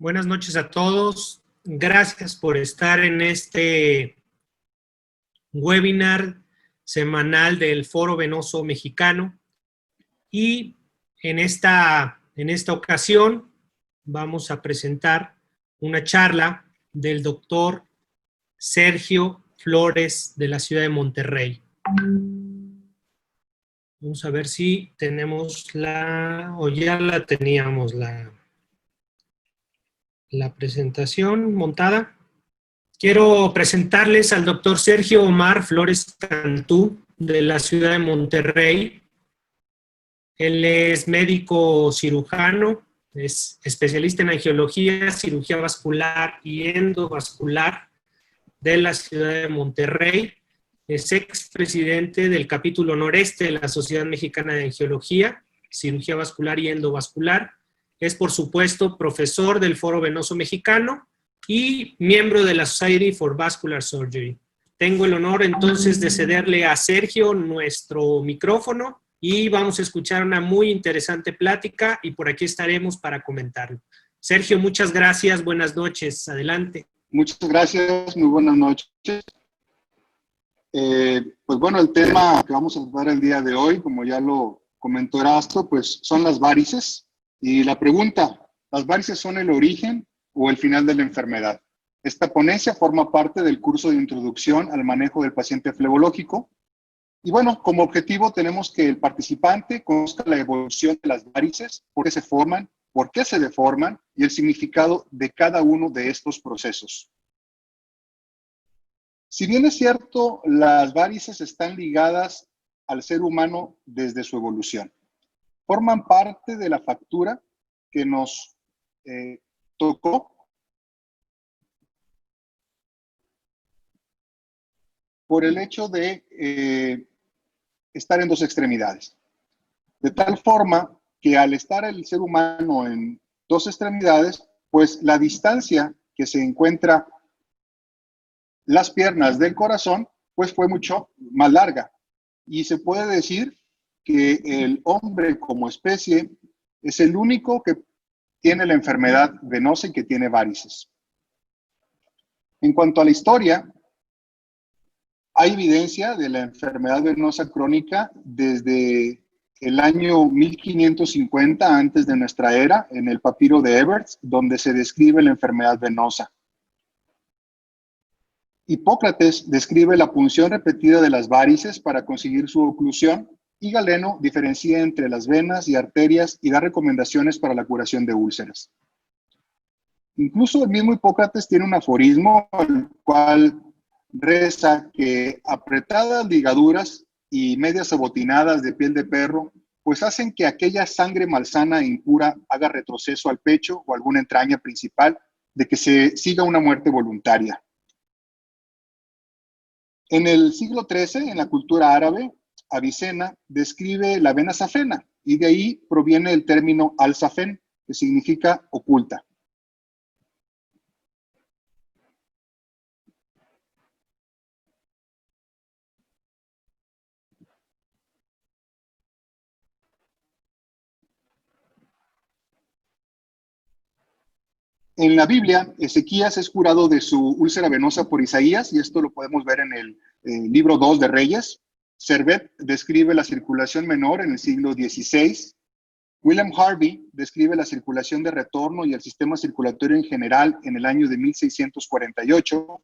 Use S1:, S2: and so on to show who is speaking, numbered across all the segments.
S1: Buenas noches a todos. Gracias por estar en este webinar semanal del Foro Venoso Mexicano. Y en esta ocasión vamos a presentar una charla del doctor Sergio Flores de la ciudad de Monterrey. Vamos a ver si tenemos o ya la teníamos la presentación montada. Quiero presentarles al doctor Sergio Omar Flores Cantú, de la ciudad de Monterrey. Él es médico cirujano, es especialista en angiología, cirugía vascular y endovascular de la ciudad de Monterrey. Es expresidente del capítulo noreste de la Sociedad Mexicana de Angiología, Cirugía Vascular y Endovascular. Es, por supuesto, profesor del Foro Venoso Mexicano y miembro de la Society for Vascular Surgery. Tengo el honor entonces de cederle a Sergio nuestro micrófono y vamos a escuchar una muy interesante plática y por aquí estaremos para comentarlo. Sergio, muchas gracias, buenas noches, adelante.
S2: Muchas gracias, muy buenas noches. Pues bueno, el tema que vamos a tratar el día de hoy, como ya lo comentó Erasto, pues son las varices. Y la pregunta, ¿las varices son el origen o el final de la enfermedad? Esta ponencia forma parte del curso de introducción al manejo del paciente flebológico. Y bueno, como objetivo tenemos que el participante conozca la evolución de las varices, por qué se forman, por qué se deforman y el significado de cada uno de estos procesos. Si bien es cierto, las varices están ligadas al ser humano desde su evolución. Forman parte de la factura que nos tocó por el hecho de estar en dos extremidades. De tal forma que al estar el ser humano en dos extremidades, pues la distancia que se encuentra las piernas del corazón, pues fue mucho más larga. Y se puede decir que el hombre como especie es el único que tiene la enfermedad venosa y que tiene varices. En cuanto a la historia, hay evidencia de la enfermedad venosa crónica desde el año 1550 antes de nuestra era, en el papiro de Ebers, donde se describe la enfermedad venosa. Hipócrates describe la punción repetida de las varices para conseguir su oclusión y Galeno diferencia entre las venas y arterias y da recomendaciones para la curación de úlceras. Incluso el mismo Hipócrates tiene un aforismo el cual reza que apretadas ligaduras y medias abotinadas de piel de perro pues hacen que aquella sangre malsana e impura haga retroceso al pecho o alguna entraña principal de que se siga una muerte voluntaria. En el siglo XIII, en la cultura árabe, Avicena describe la vena safena y de ahí proviene el término al-safen, que significa oculta. En la Biblia, Ezequías es curado de su úlcera venosa por Isaías, y esto lo podemos ver en el libro 2 de Reyes. Servet describe la circulación menor en el siglo XVI. William Harvey describe la circulación de retorno y el sistema circulatorio en general en el año de 1648.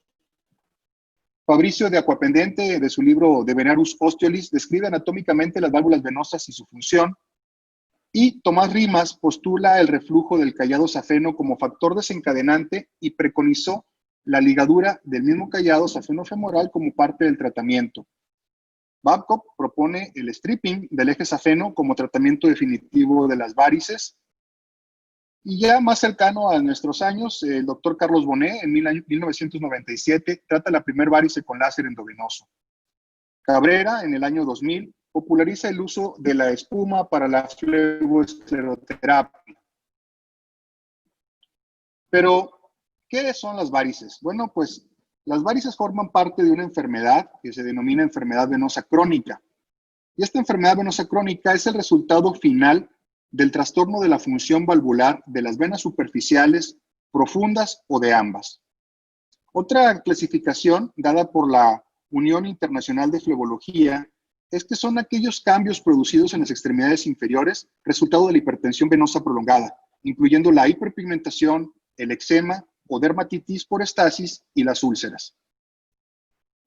S2: Fabricio de Aquapendente, de su libro De Venerus Osteolis, describe anatómicamente las válvulas venosas y su función. Y Tomás Rimas postula el reflujo del callado safeno como factor desencadenante y preconizó la ligadura del mismo callado safeno-femoral como parte del tratamiento. Babcock propone el stripping del eje safeno como tratamiento definitivo de las varices. Y ya más cercano a nuestros años, el doctor Carlos Bonnet, en 1997, trata la primer varice con láser endovenoso. Cabrera, en el año 2000, populariza el uso de la espuma para la fleboescleroterapia. Pero, ¿qué son las varices? Bueno, pues las varices forman parte de una enfermedad que se denomina enfermedad venosa crónica. Y esta enfermedad venosa crónica es el resultado final del trastorno de la función valvular de las venas superficiales profundas o de ambas. Otra clasificación dada por la Unión Internacional de Flebología es que son aquellos cambios producidos en las extremidades inferiores resultado de la hipertensión venosa prolongada, incluyendo la hiperpigmentación, el eczema o dermatitis por estasis y las úlceras.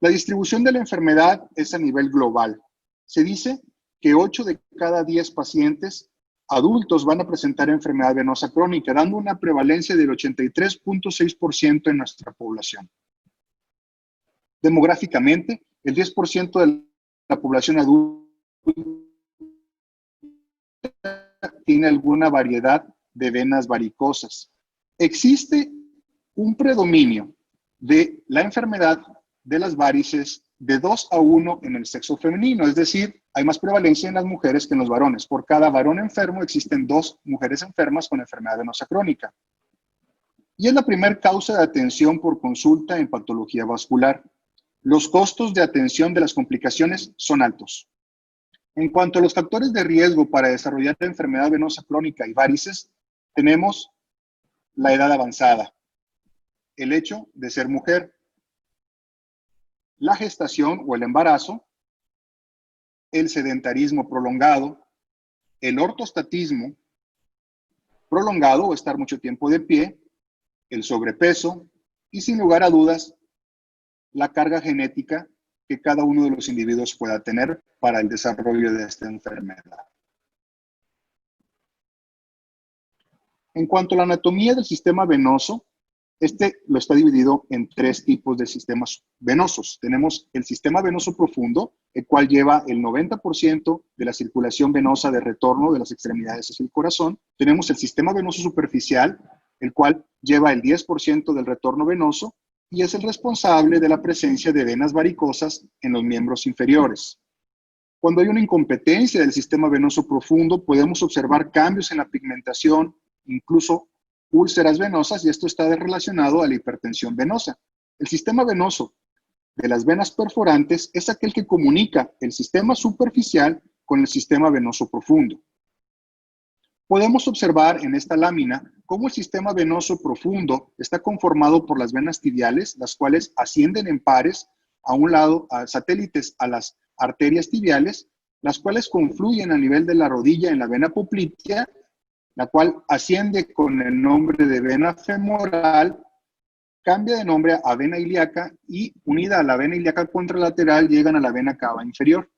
S2: La distribución de la enfermedad es a nivel global. Se dice que 8 de cada 10 pacientes adultos van a presentar enfermedad venosa crónica, dando una prevalencia del 83.6% en nuestra población. Demográficamente, el 10% de la población adulta tiene alguna variedad de venas varicosas. Existe un predominio de la enfermedad de las varices de 2 a 1 en el sexo femenino, es decir, hay más prevalencia en las mujeres que en los varones. Por cada varón enfermo existen 2 mujeres enfermas con enfermedad venosa crónica. Y es la primera causa de atención por consulta en patología vascular. Los costos de atención de las complicaciones son altos. En cuanto a los factores de riesgo para desarrollar la enfermedad venosa crónica y varices, tenemos la edad avanzada, el hecho de ser mujer, la gestación o el embarazo, el sedentarismo prolongado, el ortostatismo prolongado o estar mucho tiempo de pie, el sobrepeso y, sin lugar a dudas, la carga genética que cada uno de los individuos pueda tener para el desarrollo de esta enfermedad. En cuanto a la anatomía del sistema venoso, este lo está dividido en 3 tipos de sistemas venosos. Tenemos el sistema venoso profundo, el cual lleva el 90% de la circulación venosa de retorno de las extremidades hacia el corazón. Tenemos el sistema venoso superficial, el cual lleva el 10% del retorno venoso y es el responsable de la presencia de venas varicosas en los miembros inferiores. Cuando hay una incompetencia del sistema venoso profundo, podemos observar cambios en la pigmentación, incluso úlceras venosas, y esto está relacionado a la hipertensión venosa. El sistema venoso de las venas perforantes es aquel que comunica el sistema superficial con el sistema venoso profundo. Podemos observar en esta lámina cómo el sistema venoso profundo está conformado por las venas tibiales, las cuales ascienden en pares a un lado, a satélites a las arterias tibiales, las cuales confluyen a nivel de la rodilla en la vena poplitea, la cual asciende con el nombre de vena femoral, cambia de nombre a vena ilíaca y, unida a la vena ilíaca contralateral, llegan a la vena cava inferior.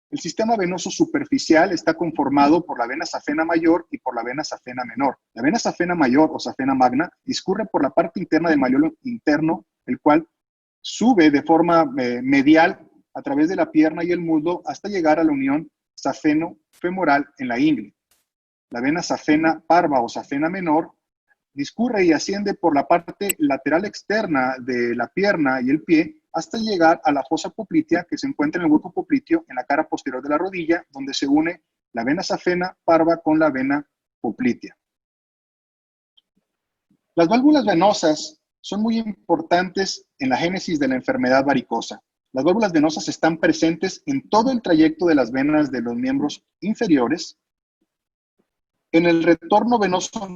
S2: El sistema venoso superficial está conformado por la vena safena mayor y por la vena safena menor. La vena safena mayor o safena magna discurre por la parte interna del malleolo interno, el cual sube de forma medial a través de la pierna y el muslo hasta llegar a la unión safeno-femoral en la ingle. La vena safena parva o safena menor discurre y asciende por la parte lateral externa de la pierna y el pie hasta llegar a la fosa poplitea que se encuentra en el hueco popliteo en la cara posterior de la rodilla, donde se une la vena safena parva con la vena poplitea. Las válvulas venosas son muy importantes en la génesis de la enfermedad varicosa. Las válvulas venosas están presentes en todo el trayecto de las venas de los miembros inferiores. En el retorno venoso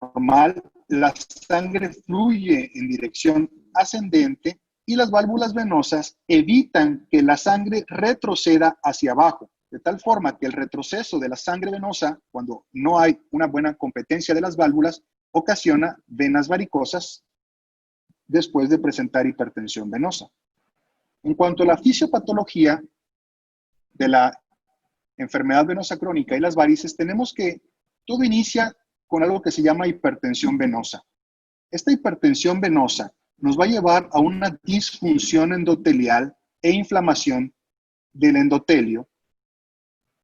S2: normal, la sangre fluye en dirección ascendente y las válvulas venosas evitan que la sangre retroceda hacia abajo, de tal forma que el retroceso de la sangre venosa, cuando no hay una buena competencia de las válvulas, ocasiona venas varicosas después de presentar hipertensión venosa. En cuanto a la fisiopatología de la enfermedad venosa crónica y las varices, tenemos que todo inicia con algo que se llama hipertensión venosa. Esta hipertensión venosa nos va a llevar a una disfunción endotelial e inflamación del endotelio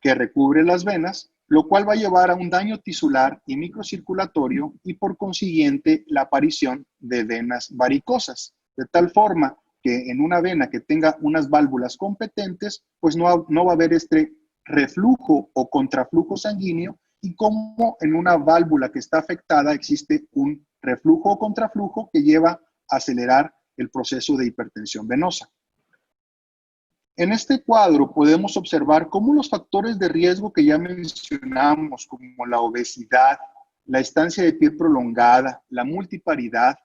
S2: que recubre las venas, lo cual va a llevar a un daño tisular y microcirculatorio y por consiguiente la aparición de venas varicosas, de tal forma que en una vena que tenga unas válvulas competentes, pues no va a haber este reflujo o contraflujo sanguíneo, y como en una válvula que está afectada existe un reflujo o contraflujo que lleva a acelerar el proceso de hipertensión venosa. En este cuadro podemos observar cómo los factores de riesgo que ya mencionamos, como la obesidad, la estancia de pie prolongada, la multiparidad,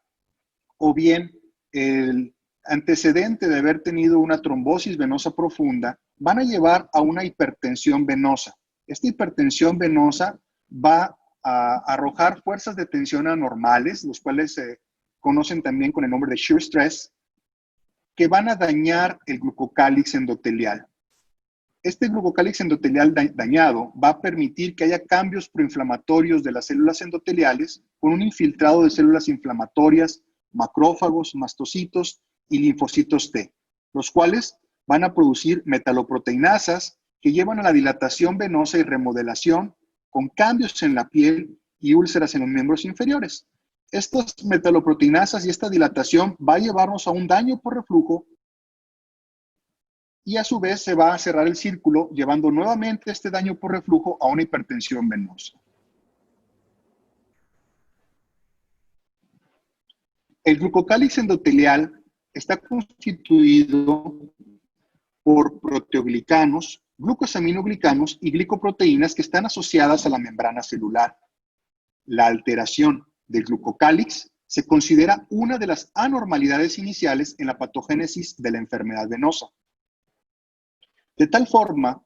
S2: o bien el antecedente de haber tenido una trombosis venosa profunda, van a llevar a una hipertensión venosa. Esta hipertensión venosa va a arrojar fuerzas de tensión anormales, los cuales se conocen también con el nombre de shear stress, que van a dañar el glucocálix endotelial. Este glucocálix endotelial dañado va a permitir que haya cambios proinflamatorios de las células endoteliales con un infiltrado de células inflamatorias, macrófagos, mastocitos y linfocitos T, los cuales van a producir metaloproteinasas que llevan a la dilatación venosa y remodelación con cambios en la piel y úlceras en los miembros inferiores. Estas metaloproteinasas y esta dilatación va a llevarnos a un daño por reflujo y a su vez se va a cerrar el círculo llevando nuevamente este daño por reflujo a una hipertensión venosa. El glucocálix endotelial está constituido por proteoglicanos, glucosaminoglicanos y glicoproteínas que están asociadas a la membrana celular. La alteración del glucocálix se considera una de las anormalidades iniciales en la patogénesis de la enfermedad venosa. De tal forma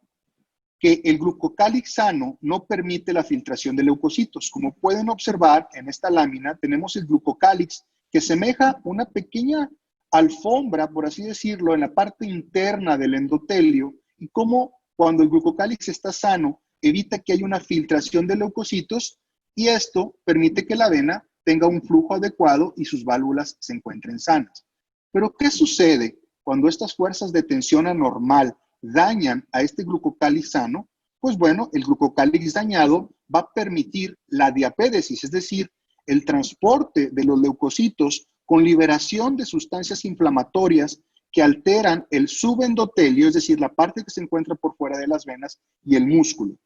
S2: que el glucocálix sano no permite la filtración de leucocitos. Como pueden observar en esta lámina, tenemos el glucocálix que semeja una pequeña alfombra, por así decirlo, en la parte interna del endotelio, y como cuando el glucocálix está sano, evita que haya una filtración de leucocitos, y esto permite que la vena tenga un flujo adecuado y sus válvulas se encuentren sanas. Pero, ¿qué sucede cuando estas fuerzas de tensión anormal dañan a este glucocálix sano? Pues bueno, el glucocálix dañado va a permitir la diapédesis, es decir, el transporte de los leucocitos con liberación de sustancias inflamatorias que alteran el subendotelio, es decir, la parte que se encuentra por fuera de las venas y el músculo.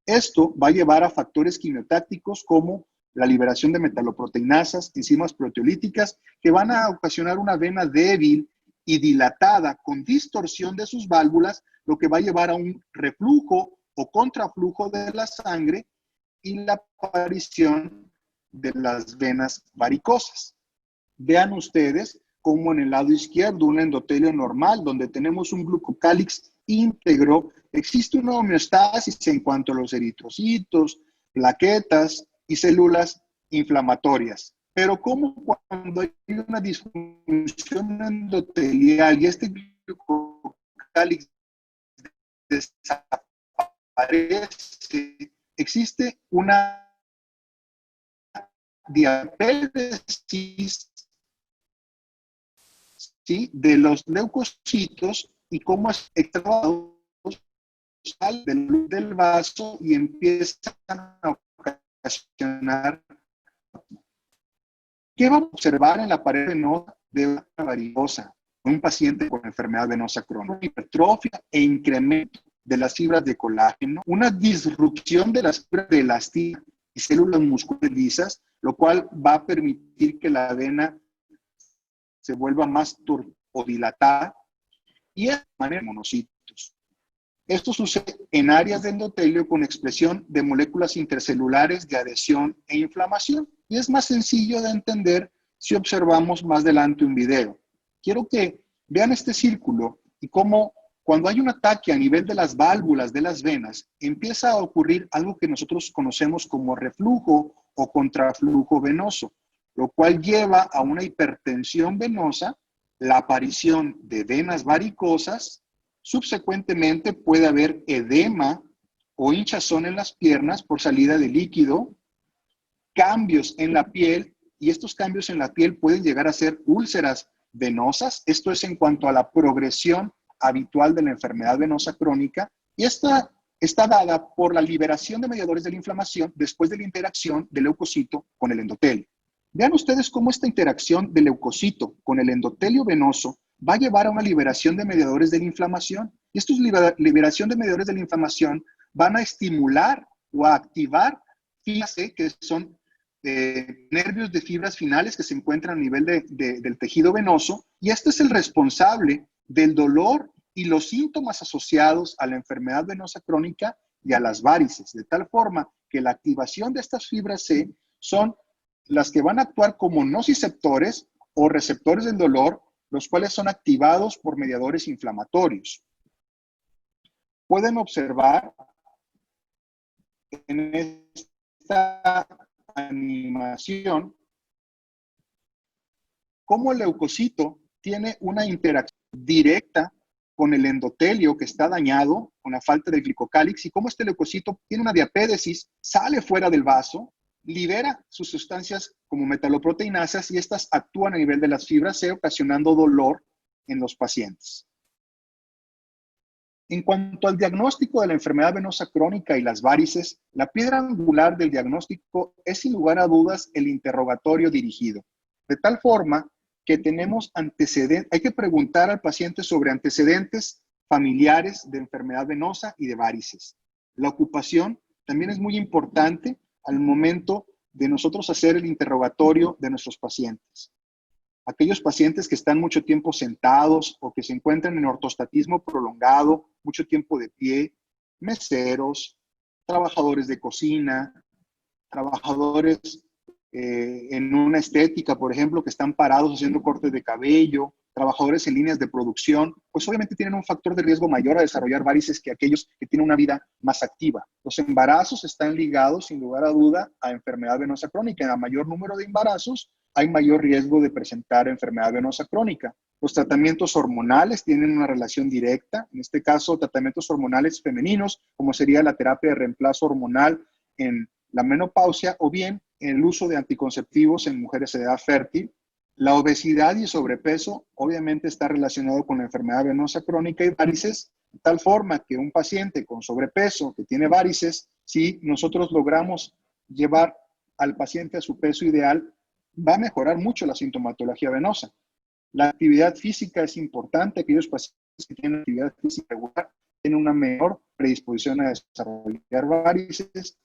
S2: Esto va a llevar a factores quimiotácticos como la liberación de metaloproteinasas, enzimas proteolíticas, que van a ocasionar una vena débil y dilatada con distorsión de sus válvulas, lo que va a llevar a un reflujo o contraflujo de la sangre y la aparición de las venas varicosas. Vean ustedes cómo en el lado izquierdo, un endotelio normal, donde tenemos un glucocálix íntegro, existe una homeostasis en cuanto a los eritrocitos, plaquetas y células inflamatorias. Pero como cuando hay una disfunción endotelial y este glucocálix desaparece, existe una diapédesis, ¿sí?, de los leucocitos, y cómo es extravado del vaso y empiezan a ocasionar. ¿Qué vamos a observar en la pared venosa de una varicosa? Un paciente con enfermedad venosa crónica, hipertrofia e incremento de las fibras de colágeno, una disrupción de las fibras de elastina y células musculares lisas, lo cual va a permitir que la vena se vuelva más o dilatada y de manera de monocitos. Esto sucede en áreas de endotelio con expresión de moléculas intercelulares de adhesión e inflamación. Y es más sencillo de entender si observamos más adelante un video. Quiero que vean este círculo y cómo cuando hay un ataque a nivel de las válvulas de las venas, empieza a ocurrir algo que nosotros conocemos como reflujo o contraflujo venoso, lo cual lleva a una hipertensión venosa, la aparición de venas varicosas. Subsecuentemente puede haber edema o hinchazón en las piernas por salida de líquido, cambios en la piel, y estos cambios en la piel pueden llegar a ser úlceras venosas. Esto es en cuanto a la progresión habitual de la enfermedad venosa crónica, y esta está dada por la liberación de mediadores de la inflamación después de la interacción del leucocito con el endotelio. Vean ustedes cómo esta interacción del leucocito con el endotelio venoso va a llevar a una liberación de mediadores de la inflamación. Y estos liberación de mediadores de la inflamación van a estimular o a activar fibras que son nervios de fibras finales que se encuentran a nivel del tejido venoso, y este es el responsable del dolor y los síntomas asociados a la enfermedad venosa crónica y a las varices, de tal forma que la activación de estas fibras C son las que van a actuar como nociceptores o receptores del dolor, los cuales son activados por mediadores inflamatorios. Pueden observar en esta animación cómo el leucocito tiene una interacción directa con el endotelio que está dañado con la falta de glicocálix y cómo este leucocito tiene una diapédesis, sale fuera del vaso, libera sus sustancias como metaloproteinasas y estas actúan a nivel de las fibras C, ocasionando dolor en los pacientes. En cuanto al diagnóstico de la enfermedad venosa crónica y las varices, la piedra angular del diagnóstico es sin lugar a dudas el interrogatorio dirigido, de tal forma que tenemos antecedentes, hay que preguntar al paciente sobre antecedentes familiares de enfermedad venosa y de varices. La ocupación también es muy importante al momento de nosotros hacer el interrogatorio de nuestros pacientes. Aquellos pacientes que están mucho tiempo sentados o que se encuentran en ortostatismo prolongado, mucho tiempo de pie, meseros, trabajadores de cocina, trabajadores en una estética, por ejemplo, que están parados haciendo cortes de cabello, trabajadores en líneas de producción, pues obviamente tienen un factor de riesgo mayor a desarrollar varices que aquellos que tienen una vida más activa. Los embarazos están ligados, sin lugar a duda, a enfermedad venosa crónica. En el mayor número de embarazos hay mayor riesgo de presentar enfermedad venosa crónica. Los tratamientos hormonales tienen una relación directa, en este caso tratamientos hormonales femeninos, como sería la terapia de reemplazo hormonal en la menopausia o bien el uso de anticonceptivos en mujeres de edad fértil. La obesidad y sobrepeso obviamente está relacionado con la enfermedad venosa crónica y varices, de tal forma que un paciente con sobrepeso que tiene varices, si nosotros logramos llevar al paciente a su peso ideal, va a mejorar mucho la sintomatología venosa. La actividad física es importante. Aquellos pacientes que tienen actividad física regular tienen una menor predisposición a desarrollar varices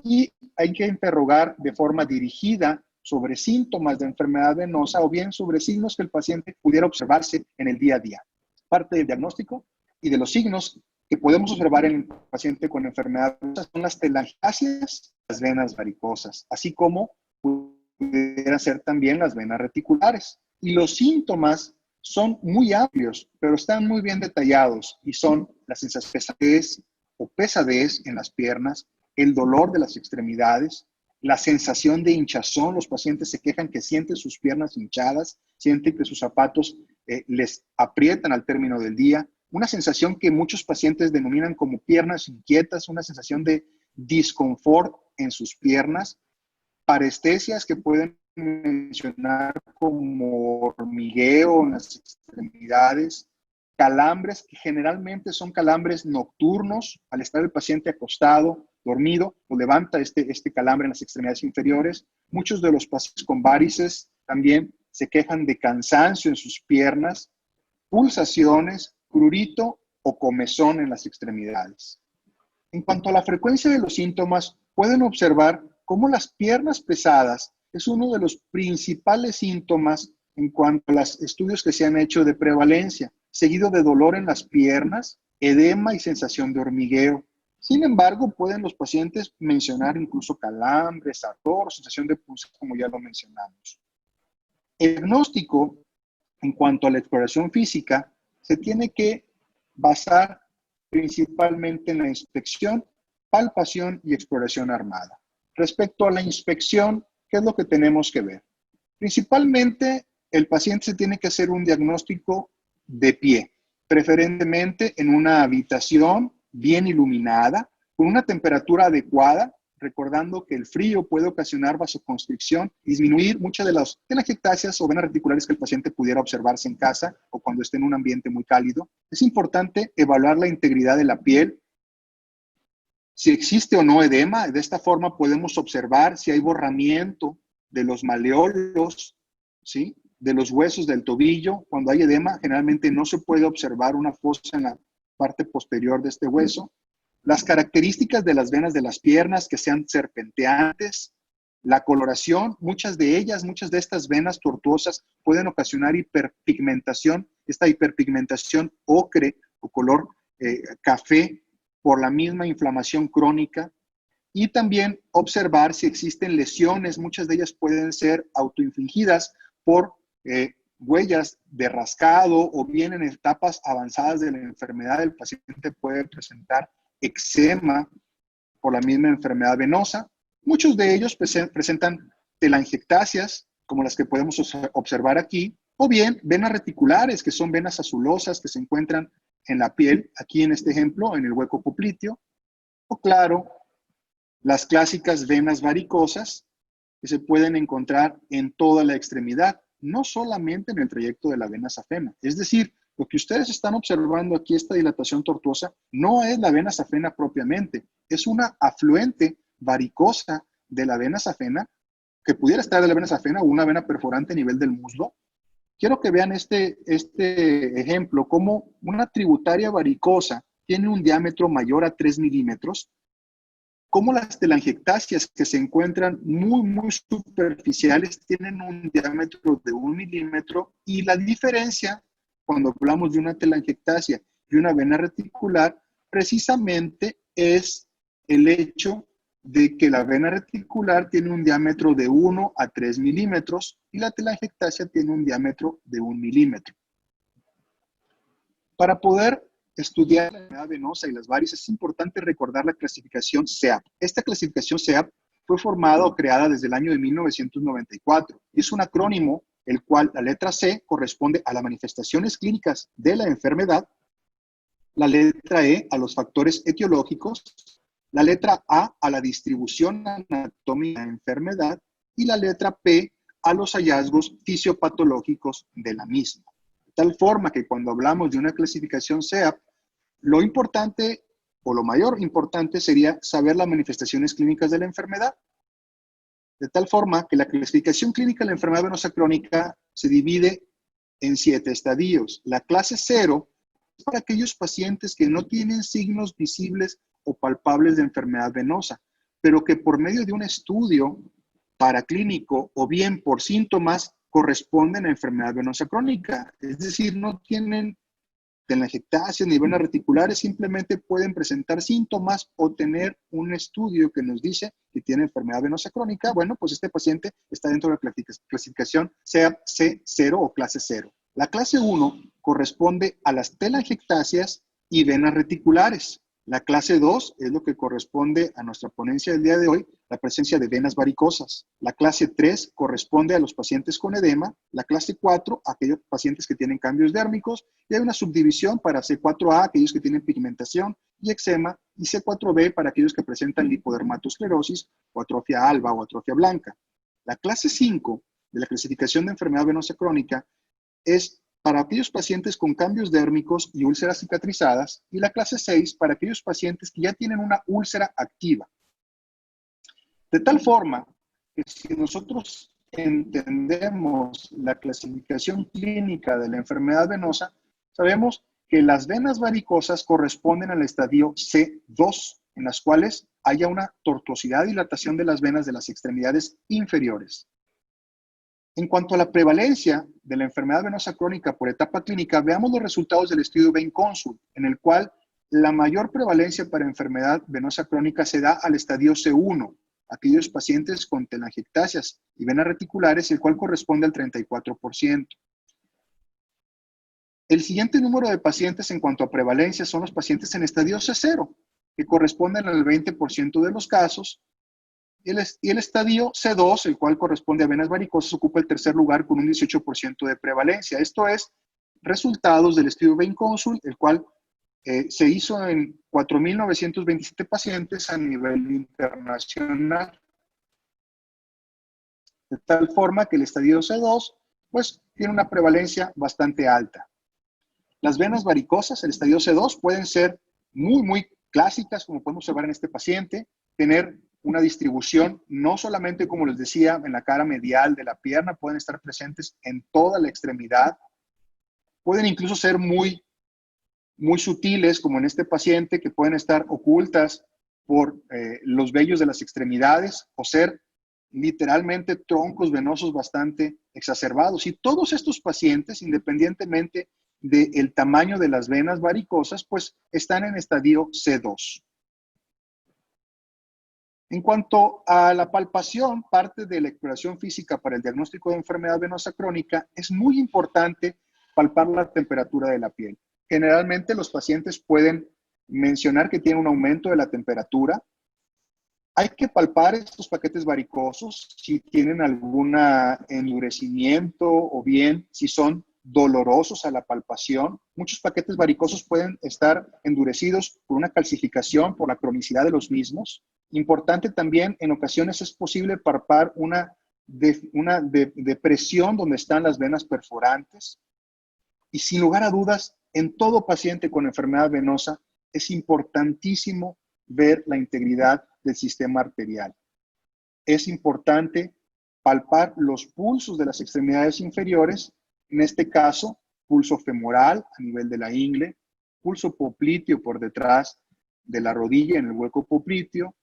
S2: y hay que interrogar de forma dirigida sobre síntomas de enfermedad venosa o bien sobre signos que el paciente pudiera observarse en el día a día. Parte del diagnóstico y de los signos que podemos observar en el paciente con enfermedad venosa son las telangiectasias, las venas varicosas, así como pudieran ser también las venas reticulares. Y los síntomas son muy amplios, pero están muy bien detallados y son la sensación de pesadez o pesadez en las piernas, el dolor de las extremidades, la sensación de hinchazón. Los pacientes se quejan que sienten sus piernas hinchadas, sienten que sus zapatos les aprietan al término del día, una sensación que muchos pacientes denominan como piernas inquietas, una sensación de disconfort en sus piernas, parestesias que pueden mencionar como hormigueo en las extremidades, calambres que generalmente son calambres nocturnos, al estar el paciente acostado, dormido, o levanta este calambre en las extremidades inferiores. Muchos de los pacientes con varices también se quejan de cansancio en sus piernas, pulsaciones, prurito o comezón en las extremidades. En cuanto a la frecuencia de los síntomas, pueden observar cómo las piernas pesadas es uno de los principales síntomas en cuanto a los estudios que se han hecho de prevalencia, seguido de dolor en las piernas, edema y sensación de hormigueo. Sin embargo, pueden los pacientes mencionar incluso calambres, ardor, sensación de pulso, como ya lo mencionamos. El diagnóstico, en cuanto a la exploración física, se tiene que basar principalmente en la inspección, palpación y exploración armada. Respecto a la inspección, ¿qué es lo que tenemos que ver? Principalmente, el paciente se tiene que hacer un diagnóstico de pie, preferentemente en una habitación bien iluminada, con una temperatura adecuada, recordando que el frío puede ocasionar vasoconstricción y disminuir muchas de las telangiectasias o venas reticulares que el paciente pudiera observarse en casa o cuando esté en un ambiente muy cálido. Es importante evaluar la integridad de la piel, si existe o no edema. De esta forma podemos observar si hay borramiento de los maleolos, ¿sí?, de los huesos del tobillo. Cuando hay edema, generalmente no se puede observar una fosa en la parte posterior de este hueso. Las características de las venas de las piernas que sean serpenteantes, la coloración, muchas de estas venas tortuosas pueden ocasionar hiperpigmentación, esta hiperpigmentación ocre o color café por la misma inflamación crónica. y también observar si existen lesiones. Muchas de ellas pueden ser autoinfligidas por huellas de rascado, o bien en etapas avanzadas de la enfermedad el paciente puede presentar eczema por la misma enfermedad venosa. Muchos de ellos presentan telangiectasias, como las que podemos observar aquí, o bien venas reticulares, que son venas azulosas que se encuentran en la piel, aquí en este ejemplo, en el hueco popliteo, o claro, las clásicas venas varicosas que se pueden encontrar en toda la extremidad, no solamente en el trayecto de la vena safena. Es decir, lo que ustedes están observando aquí, esta dilatación tortuosa, no es la vena safena propiamente, es una afluente varicosa de la vena safena, que pudiera estar de la vena safena o una vena perforante a nivel del muslo. Quiero que vean este ejemplo, como una tributaria varicosa tiene un diámetro mayor a 3 milímetros, como las telangiectasias que se encuentran muy superficiales tienen un diámetro de 1 milímetro, y la diferencia cuando hablamos de una telangiectasia y una vena reticular precisamente es el hecho de que la vena reticular tiene un diámetro de 1 a 3 milímetros y la telangiectasia tiene un diámetro de 1 milímetro. Para poder estudiar la enfermedad venosa y las varices es importante recordar la clasificación SEAP. Esta clasificación SEAP fue formada o creada desde el año de 1994 y es un acrónimo el cual la letra C corresponde a las manifestaciones clínicas de la enfermedad, la letra E a los factores etiológicos, la letra A a la distribución anatómica de la enfermedad y la letra P a los hallazgos fisiopatológicos de la misma. De tal forma que cuando hablamos de una clasificación SEAP, lo importante o lo mayor importante sería saber las manifestaciones clínicas de la enfermedad. De tal forma que la clasificación clínica de la enfermedad venosa crónica se divide en 7 estadios. La clase 0 es para aquellos pacientes que no tienen signos visibles o palpables de enfermedad venosa, pero que por medio de un estudio paraclínico o bien por síntomas corresponden a enfermedad venosa crónica. Es decir, no tienen telangiectasias ni venas reticulares, simplemente pueden presentar síntomas o tener un estudio que nos dice que tiene enfermedad venosa crónica. Bueno, pues este paciente está dentro de la clasificación sea C0 o clase 0. La clase 1 corresponde a las telangiectasias y venas reticulares. La clase 2 es lo que corresponde a nuestra ponencia del día de hoy, la presencia de venas varicosas. La clase 3 corresponde a los pacientes con edema. La clase 4 a aquellos pacientes que tienen cambios dérmicos. Y hay una subdivisión para C4A, aquellos que tienen pigmentación y eczema, y C4B para aquellos que presentan lipodermatosclerosis o atrofia alba o atrofia blanca. La clase 5 de la clasificación de enfermedad venosa crónica es para aquellos pacientes con cambios dérmicos y úlceras cicatrizadas, y la clase 6 para aquellos pacientes que ya tienen una úlcera activa. De tal forma que si nosotros entendemos la clasificación clínica de la enfermedad venosa, sabemos que las venas varicosas corresponden al estadio C2, en las cuales haya una tortuosidad y dilatación de las venas de las extremidades inferiores. En cuanto a la prevalencia de la enfermedad venosa crónica por etapa clínica, veamos los resultados del estudio Bain Consul, en el cual la mayor prevalencia para enfermedad venosa crónica se da al estadio C1, aquellos pacientes con telangiectasias y venas reticulares, el cual corresponde al 34%. El siguiente número de pacientes en cuanto a prevalencia son los pacientes en estadio C0, que corresponden al 20% de los casos, y el estadio C2, el cual corresponde a venas varicosas, ocupa el tercer lugar con un 18% de prevalencia. Esto es resultados del estudio Bain Consul, el cual se hizo en 4.927 pacientes a nivel internacional. De tal forma que el estadio C2 pues, tiene una prevalencia bastante alta. Las venas varicosas, el estadio C2, pueden ser muy clásicas, como podemos observar en este paciente, tener una distribución, no solamente, como les decía, en la cara medial de la pierna, pueden estar presentes en toda la extremidad, pueden incluso ser muy sutiles, como en este paciente, que pueden estar ocultas por los vellos de las extremidades, o ser literalmente troncos venosos bastante exacerbados. Y todos estos pacientes, independientemente del tamaño de las venas varicosas, pues están en estadio C2. En cuanto a la palpación, parte de la exploración física para el diagnóstico de enfermedad venosa crónica, es muy importante palpar la temperatura de la piel. Generalmente los pacientes pueden mencionar que tienen un aumento de la temperatura. Hay que palpar estos paquetes varicosos si tienen algún endurecimiento o bien si son dolorosos a la palpación. Muchos paquetes varicosos pueden estar endurecidos por una calcificación, por la cronicidad de los mismos. Importante también, en ocasiones es posible palpar una depresión donde están las venas perforantes. Y sin lugar a dudas, en todo paciente con enfermedad venosa es importantísimo ver la integridad del sistema arterial. Es importante palpar los pulsos de las extremidades inferiores, en este caso, pulso femoral a nivel de la ingle, pulso popliteo por detrás de la rodilla en el hueco popliteo.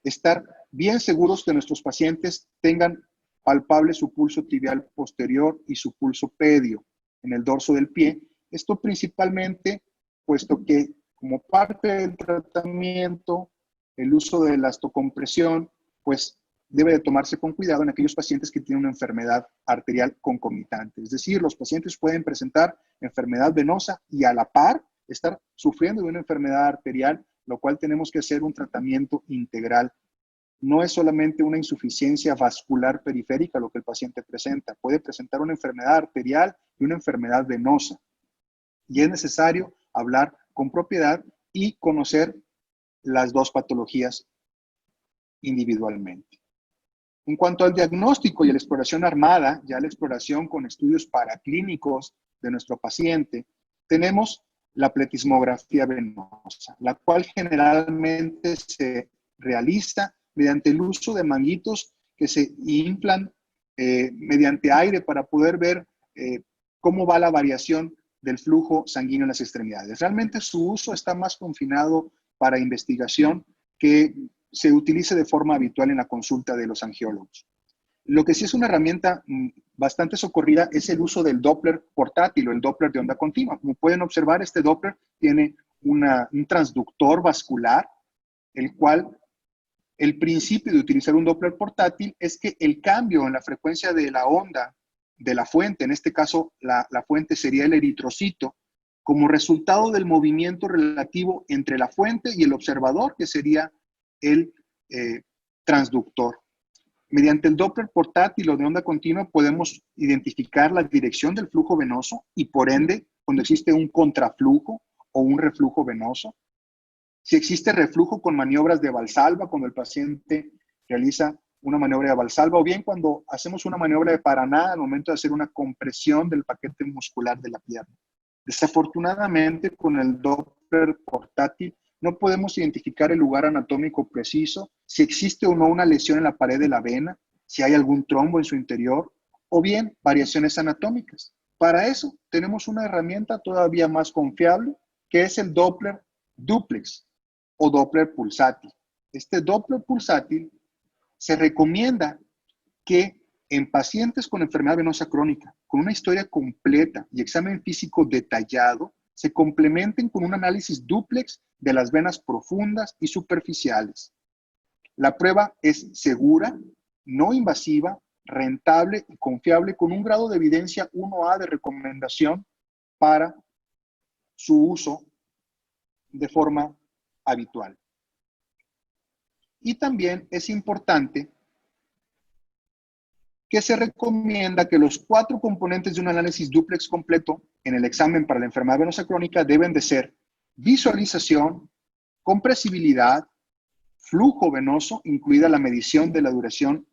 S2: Estar bien seguros que nuestros pacientes tengan palpable su pulso tibial posterior y su pulso pedio en el dorso del pie. Esto principalmente, puesto que como parte del tratamiento, el uso de la osteocompresión, pues debe de tomarse con cuidado en aquellos pacientes que tienen una enfermedad arterial concomitante. Es decir, los pacientes pueden presentar enfermedad venosa y a la par estar sufriendo de una enfermedad arterial, lo cual tenemos que hacer un tratamiento integral. No es solamente una insuficiencia vascular periférica lo que el paciente presenta, puede presentar una enfermedad arterial y una enfermedad venosa. Y es necesario hablar con propiedad y conocer las dos patologías individualmente. En cuanto al diagnóstico y a la exploración armada, ya la exploración con estudios paraclínicos de nuestro paciente, tenemos la pletismografía venosa, la cual generalmente se realiza mediante el uso de manguitos que se inflan mediante aire para poder ver cómo va la variación del flujo sanguíneo en las extremidades. Realmente su uso está más confinado para investigación que se utilice de forma habitual en la consulta de los angiólogos. Lo que sí es una herramienta bastante socorrida es el uso del Doppler portátil o el Doppler de onda continua. Como pueden observar, este Doppler tiene un transductor vascular, el cual el principio de utilizar un Doppler portátil es que el cambio en la frecuencia de la onda de la fuente, en este caso la fuente sería el eritrocito, como resultado del movimiento relativo entre la fuente y el observador, que sería el transductor. Mediante el Doppler portátil o de onda continua podemos identificar la dirección del flujo venoso y por ende cuando existe un contraflujo o un reflujo venoso. Si existe reflujo con maniobras de Valsalva, cuando el paciente realiza una maniobra de Valsalva, o bien cuando hacemos una maniobra de Paraná al momento de hacer una compresión del paquete muscular de la pierna. Desafortunadamente, con el Doppler portátil no podemos identificar el lugar anatómico preciso, si existe o no una lesión en la pared de la vena, si hay algún trombo en su interior, o bien variaciones anatómicas. Para eso tenemos una herramienta todavía más confiable, que es el Doppler duplex o Doppler pulsátil. Este Doppler pulsátil se recomienda que en pacientes con enfermedad venosa crónica, con una historia completa y examen físico detallado, se complementen con un análisis dúplex de las venas profundas y superficiales. La prueba es segura, no invasiva, rentable y confiable, con un grado de evidencia 1A de recomendación para su uso de forma habitual. Y también es importante que se recomienda que los 4 componentes de un análisis dúplex completo en el examen para la enfermedad venosa crónica deben de ser visualización, compresibilidad, flujo venoso, incluida la medición de la duración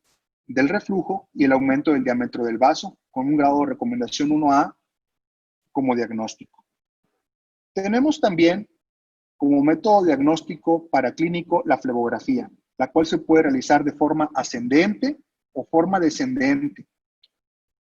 S2: del reflujo y el aumento del diámetro del vaso, con un grado de recomendación 1A como diagnóstico. Tenemos también como método diagnóstico paraclínico la flebografía, la cual se puede realizar de forma ascendente o forma descendente.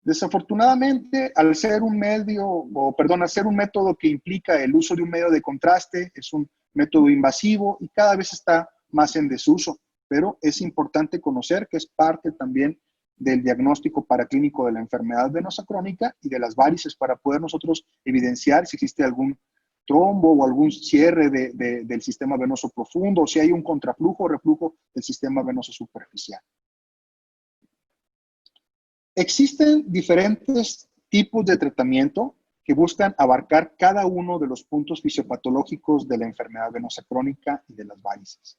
S2: Desafortunadamente, al ser un método que implica el uso de un medio de contraste, es un método invasivo y cada vez está más en desuso, pero es importante conocer que es parte también del diagnóstico paraclínico de la enfermedad venosa crónica y de las varices para poder nosotros evidenciar si existe algún trombo o algún cierre del sistema venoso profundo, o si hay un contraflujo o reflujo del sistema venoso superficial. Existen diferentes tipos de tratamiento que buscan abarcar cada uno de los puntos fisiopatológicos de la enfermedad venosa crónica y de las varices.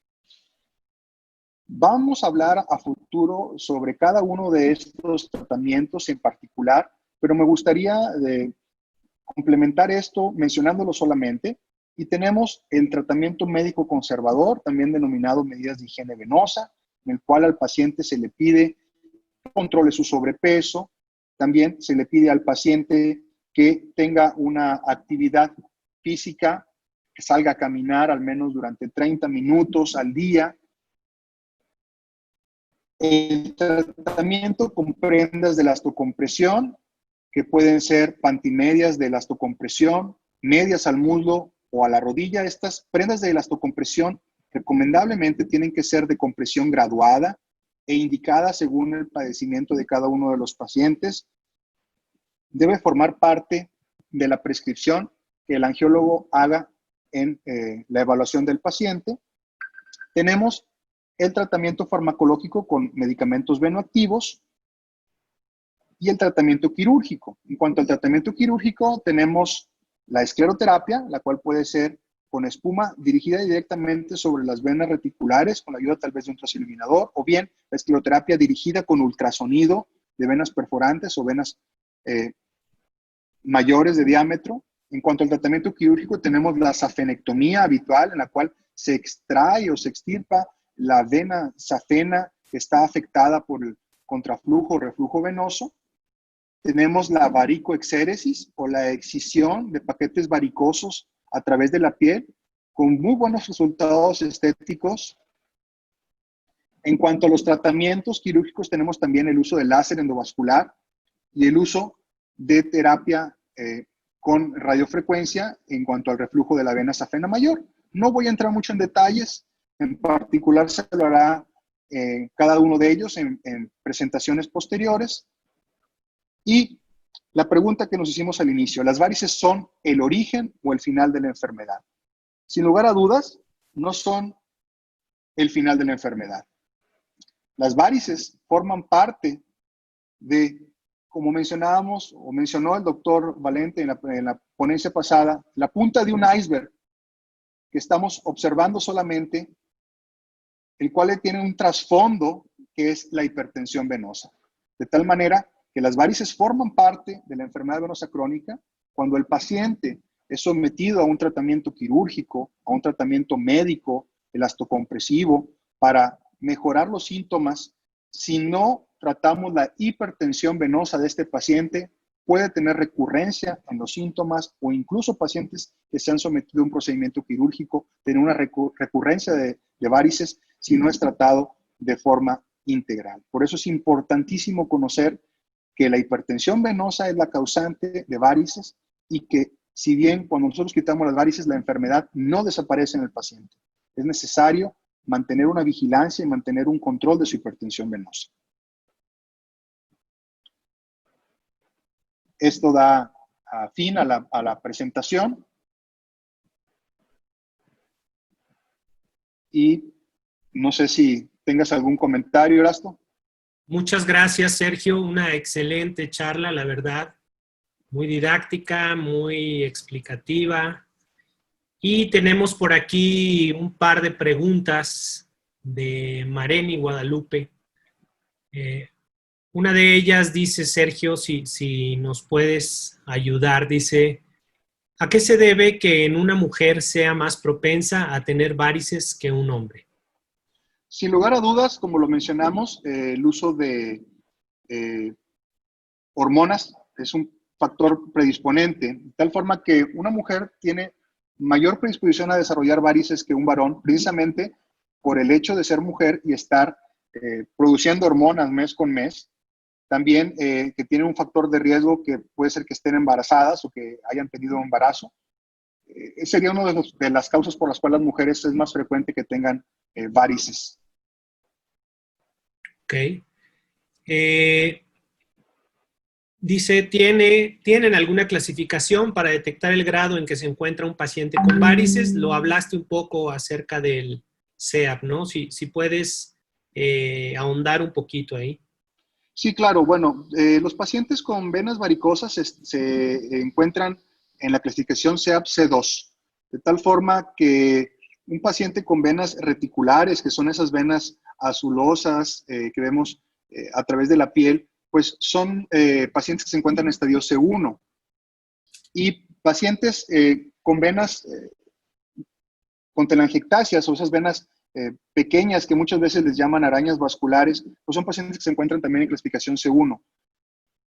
S2: Vamos a hablar a futuro sobre cada uno de estos tratamientos en particular, pero me gustaría complementar esto mencionándolo solamente. Y tenemos el tratamiento médico conservador, también denominado medidas de higiene venosa, en el cual al paciente se le pide que controle su sobrepeso. También se le pide al paciente que tenga una actividad física, que salga a caminar al menos durante 30 minutos al día. El tratamiento con prendas de elastocompresión, que pueden ser pantimedias de elastocompresión, medias al muslo o a la rodilla. Estas prendas de elastocompresión recomendablemente tienen que ser de compresión graduada e indicada según el padecimiento de cada uno de los pacientes. Debe formar parte de la prescripción que el angiólogo haga en la evaluación del paciente. Tenemos el tratamiento farmacológico con medicamentos venoactivos y el tratamiento quirúrgico. En cuanto al tratamiento quirúrgico, tenemos la escleroterapia, la cual puede ser con espuma dirigida directamente sobre las venas reticulares con la ayuda tal vez de un transiluminador, o bien la escleroterapia dirigida con ultrasonido de venas perforantes o venas mayores de diámetro. En cuanto al tratamiento quirúrgico, tenemos la safenectomía habitual, en la cual se extrae o se extirpa la vena safena que está afectada por el contraflujo o reflujo venoso. Tenemos la varicoexéresis o la excisión de paquetes varicosos a través de la piel, con muy buenos resultados estéticos. En cuanto a los tratamientos quirúrgicos, tenemos también el uso del láser endovascular y el uso de terapia con radiofrecuencia en cuanto al reflujo de la vena safena mayor. No voy a entrar mucho en detalles, en particular se lo hará cada uno de ellos en presentaciones posteriores. Y la pregunta que nos hicimos al inicio, ¿las varices son el origen o el final de la enfermedad? Sin lugar a dudas, no son el final de la enfermedad. Las varices forman parte de, como mencionábamos o mencionó el doctor Valente en la ponencia pasada, la punta de un iceberg que estamos observando solamente, el cual tiene un trasfondo que es la hipertensión venosa. De tal manera que las varices forman parte de la enfermedad venosa crónica cuando el paciente es sometido a un tratamiento quirúrgico, a un tratamiento médico, elastocompresivo, para mejorar los síntomas. Si no tratamos la hipertensión venosa de este paciente, puede tener recurrencia en los síntomas o incluso pacientes que se han sometido a un procedimiento quirúrgico tienen una recurrencia de varices si no es tratado de forma integral. Por eso es importantísimo conocer que la hipertensión venosa es la causante de varices y que si bien cuando nosotros quitamos las varices, la enfermedad no desaparece en el paciente. Es necesario mantener una vigilancia y mantener un control de su hipertensión venosa. Esto da fin a la presentación. Y no sé si tengas algún comentario, Erasto.
S1: Muchas gracias, Sergio. Una excelente charla, la verdad. Muy didáctica, muy explicativa. Y tenemos por aquí un par de preguntas de Mareni Guadalupe. Una de ellas dice, Sergio, si nos puedes ayudar, dice, ¿a qué se debe que en una mujer sea más propensa a tener varices que un hombre?
S2: Sin lugar a dudas, como lo mencionamos, el uso de hormonas es un factor predisponente, de tal forma que una mujer tiene mayor predisposición a desarrollar varices que un varón, precisamente por el hecho de ser mujer y estar produciendo hormonas mes con mes. También que tienen un factor de riesgo que puede ser que estén embarazadas o que hayan tenido un embarazo. Sería una de las causas por las cuales las mujeres es más frecuente que tengan varices.
S1: Ok. Dice, ¿tienen alguna clasificación para detectar el grado en que se encuentra un paciente con varices? Lo hablaste un poco acerca del CEAP, ¿no? Si puedes ahondar un poquito ahí.
S2: Sí, claro. Bueno, los pacientes con venas varicosas se encuentran en la clasificación CEAP C2, de tal forma que un paciente con venas reticulares, que son esas venas azulosas que vemos a través de la piel, pues son pacientes que se encuentran en estadio C1. Y pacientes con venas con telangiectasias o esas venas pequeñas que muchas veces les llaman arañas vasculares, pues son pacientes que se encuentran también en clasificación C1.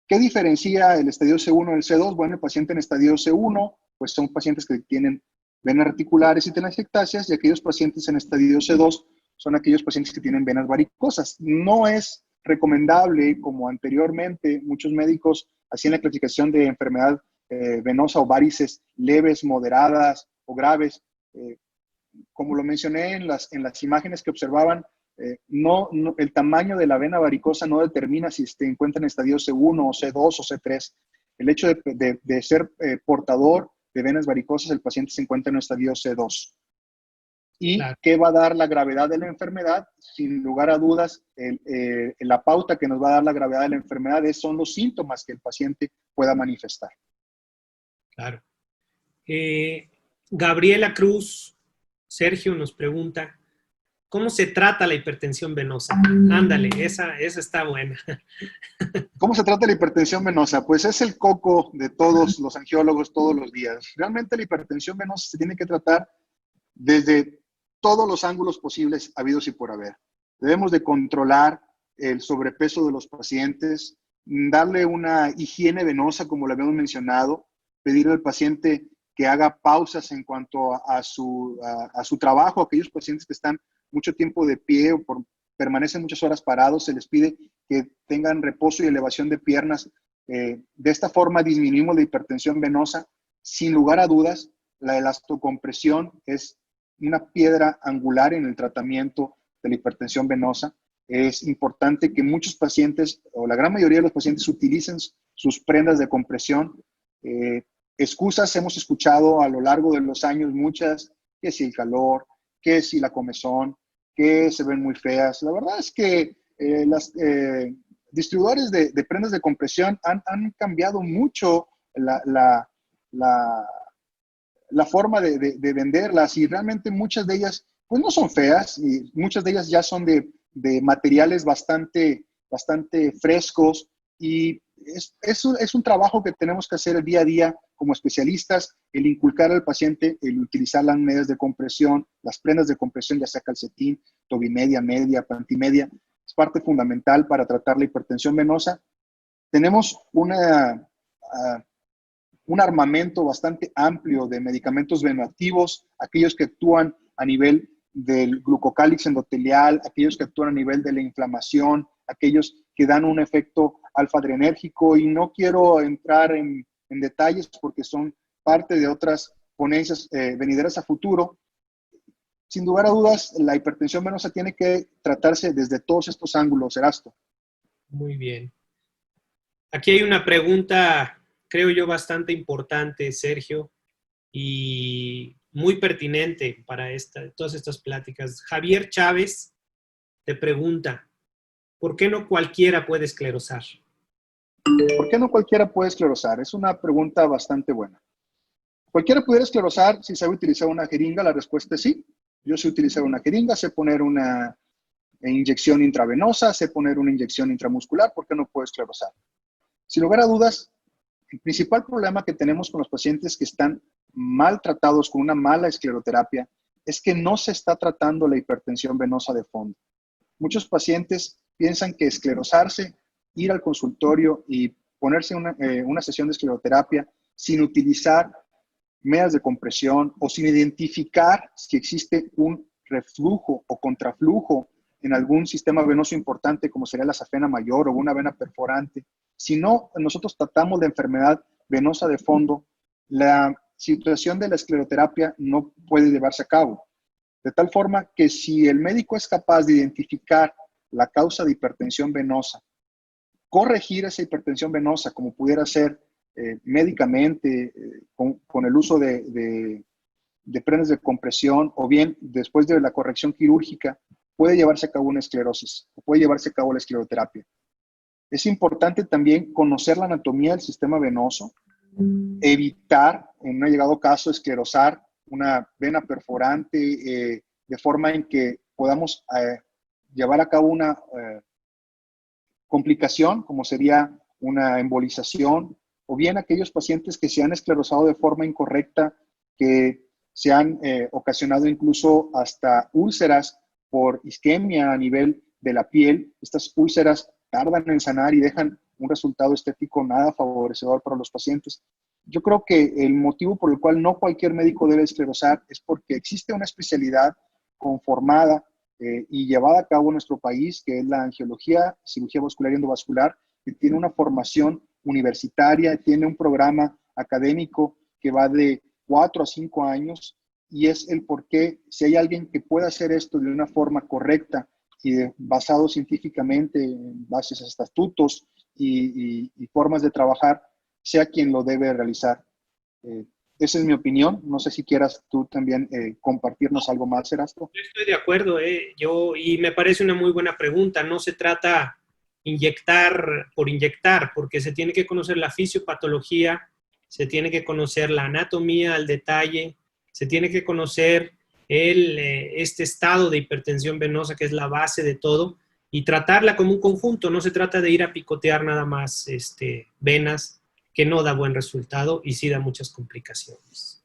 S2: ¿Qué diferencia el estadio C1 del C2? Bueno, el paciente en estadio C1, pues son pacientes que tienen venas reticulares y telangiectasias, y aquellos pacientes en estadio C2 son aquellos pacientes que tienen venas varicosas. No es recomendable, como anteriormente muchos médicos hacían la clasificación de enfermedad venosa o varices leves, moderadas o graves. Como lo mencioné en las imágenes que observaban, el tamaño de la vena varicosa no determina si se encuentra en estadio C1 o C2 o C3. El hecho de ser portador de venas varicosas, el paciente se encuentra en estadio C2. ¿Y
S1: Claro,
S2: qué va a dar la gravedad de la enfermedad? Sin lugar a dudas, la pauta que nos va a dar la gravedad de la enfermedad son los síntomas que el paciente pueda manifestar.
S1: claro. Gabriela Cruz, Sergio nos pregunta, ¿cómo se trata la hipertensión venosa? Ándale, esa está buena.
S2: ¿Cómo se trata la hipertensión venosa? Pues es el coco de todos los angiólogos todos los días. Realmente la hipertensión venosa se tiene que tratar desde todos los ángulos posibles habidos y por haber. Debemos de controlar el sobrepeso de los pacientes, darle una higiene venosa, como lo habíamos mencionado, pedirle al paciente que haga pausas en cuanto a su trabajo. Aquellos pacientes que están mucho tiempo de pie o permanecen muchas horas parados, se les pide que tengan reposo y elevación de piernas. De esta forma disminuimos la hipertensión venosa. Sin lugar a dudas, la elastocompresión es una piedra angular en el tratamiento de la hipertensión venosa. Es importante que muchos pacientes, o la gran mayoría de los pacientes, utilicen sus prendas de compresión. Excusas hemos escuchado a lo largo de los años muchas, que si el calor, que si la comezón, que se ven muy feas. La verdad es que los distribuidores de prendas de compresión han cambiado mucho la forma de venderlas, y realmente muchas de ellas pues no son feas, y muchas de ellas ya son de materiales bastante frescos, y es un trabajo que tenemos que hacer el día a día como especialistas, el inculcar al paciente, el utilizar las medidas de compresión, las prendas de compresión, ya sea calcetín, tobimedia, media, pantimedia, es parte fundamental para tratar la hipertensión venosa. Tenemos un armamento bastante amplio de medicamentos venoactivos, aquellos que actúan a nivel del glucocálix endotelial, aquellos que actúan a nivel de la inflamación, aquellos que dan un efecto alfa-adrenérgico, y no quiero entrar en detalles porque son parte de otras ponencias venideras a futuro. Sin lugar a dudas, la hipertensión venosa tiene que tratarse desde todos estos ángulos, Erasto.
S1: Muy bien. Aquí hay una pregunta, creo yo, bastante importante, Sergio, y muy pertinente para todas estas pláticas. Javier Chávez te pregunta, ¿por qué no cualquiera puede esclerosar?
S2: ¿Por qué no cualquiera puede esclerosar? Es una pregunta bastante buena. ¿Cualquiera pudiera esclerosar si sabe utilizar una jeringa? La respuesta es sí. Yo sé utilizar una jeringa, sé poner una inyección intravenosa, sé poner una inyección intramuscular. ¿Por qué no puedo esclerosar? Sin lugar a dudas, el principal problema que tenemos con los pacientes que están mal tratados con una mala escleroterapia es que no se está tratando la hipertensión venosa de fondo. Muchos pacientes piensan que esclerosarse, ir al consultorio y ponerse una sesión de escleroterapia sin utilizar medidas de compresión o sin identificar si existe un reflujo o contraflujo en algún sistema venoso importante, como sería la safena mayor o una vena perforante. Si no, nosotros tratamos la enfermedad venosa de fondo, la situación de la escleroterapia no puede llevarse a cabo. De tal forma que si el médico es capaz de identificar la causa de hipertensión venosa corregir esa hipertensión venosa, como pudiera ser médicamente, con el uso de prendas de compresión, o bien después de la corrección quirúrgica, puede llevarse a cabo una esclerosis, o puede llevarse a cabo la escleroterapia. Es importante también conocer la anatomía del sistema venoso, evitar, en un llegado caso, esclerosar una vena perforante, de forma en que podamos llevar a cabo una complicación, como sería una embolización, o bien aquellos pacientes que se han esclerosado de forma incorrecta, que se han ocasionado incluso hasta úlceras por isquemia a nivel de la piel. Estas úlceras tardan en sanar y dejan un resultado estético nada favorecedor para los pacientes. Yo creo que el motivo por el cual no cualquier médico debe esclerosar es porque existe una especialidad conformada y llevada a cabo en nuestro país, que es la angiología, cirugía vascular y endovascular, que tiene una formación universitaria, tiene un programa académico que va de 4 a 5 años, y es el por qué, si hay alguien que pueda hacer esto de una forma correcta y basado científicamente en bases a estatutos y formas de trabajar, sea quien lo debe realizar. Esa es mi opinión. No sé si quieras tú también compartirnos algo más, Erasto.
S1: Estoy de acuerdo, y me parece una muy buena pregunta. No se trata inyectar por inyectar, porque se tiene que conocer la fisiopatología, se tiene que conocer la anatomía al detalle, se tiene que conocer este estado de hipertensión venosa, que es la base de todo, y tratarla como un conjunto. No se trata de ir a picotear nada más venas, que no da buen resultado y sí da muchas complicaciones.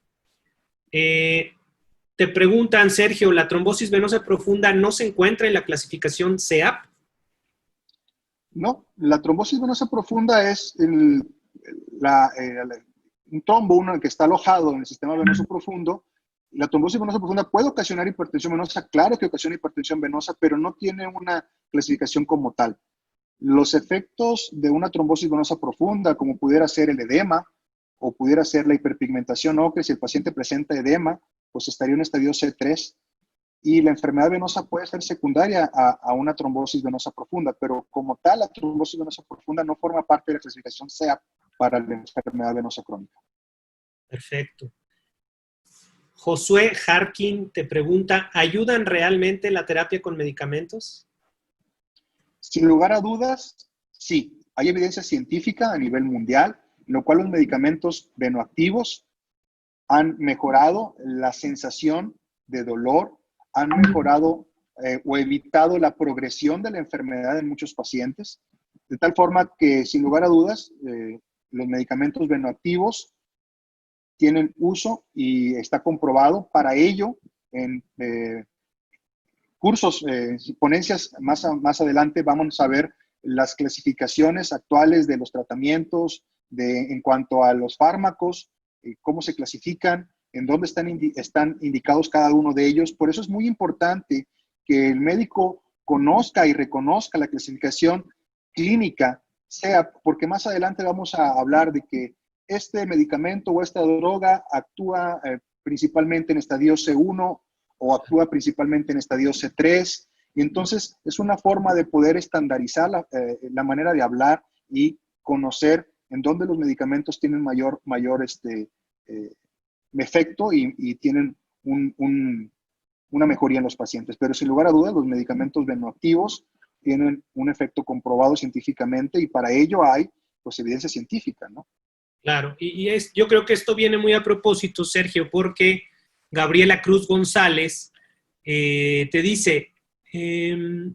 S1: Te preguntan, Sergio, ¿la trombosis venosa profunda no se encuentra en la clasificación CEAP?
S2: No, la trombosis venosa profunda es un trombo, que está alojado en el sistema venoso profundo. La trombosis venosa profunda puede ocasionar hipertensión venosa, claro que ocasiona hipertensión venosa, pero no tiene una clasificación como tal. Los efectos de una trombosis venosa profunda, como pudiera ser el edema o pudiera ser la hiperpigmentación ocre, si el paciente presenta edema, pues estaría en estadio C3, y la enfermedad venosa puede ser secundaria a una trombosis venosa profunda, pero como tal, la trombosis venosa profunda no forma parte de la clasificación CEAP para la enfermedad venosa crónica.
S1: Perfecto. Josué Harkin te pregunta, ¿ayudan realmente la terapia con medicamentos?
S2: Sin lugar a dudas, sí. Hay evidencia científica a nivel mundial, en lo cual los medicamentos venoactivos han mejorado la sensación de dolor, han mejorado o evitado la progresión de la enfermedad en muchos pacientes, de tal forma que, sin lugar a dudas, los medicamentos venoactivos tienen uso y está comprobado. Para ello, en cursos, ponencias más adelante, vamos a ver las clasificaciones actuales de los tratamientos en cuanto a los fármacos, cómo se clasifican, en dónde están indicados cada uno de ellos. Por eso es muy importante que el médico conozca y reconozca la clasificación clínica, porque más adelante vamos a hablar de que este medicamento o esta droga actúa principalmente en estadio C1 o actúa principalmente en estadio C3, y entonces es una forma de poder estandarizar la manera de hablar y conocer en dónde los medicamentos tienen mayor efecto y tienen una mejoría en los pacientes. Pero sin lugar a dudas, los medicamentos venoactivos tienen un efecto comprobado científicamente, y para ello hay pues evidencia científica, ¿no?
S1: Claro, yo creo que esto viene muy a propósito, Sergio, porque Gabriela Cruz González te dice, ¿qué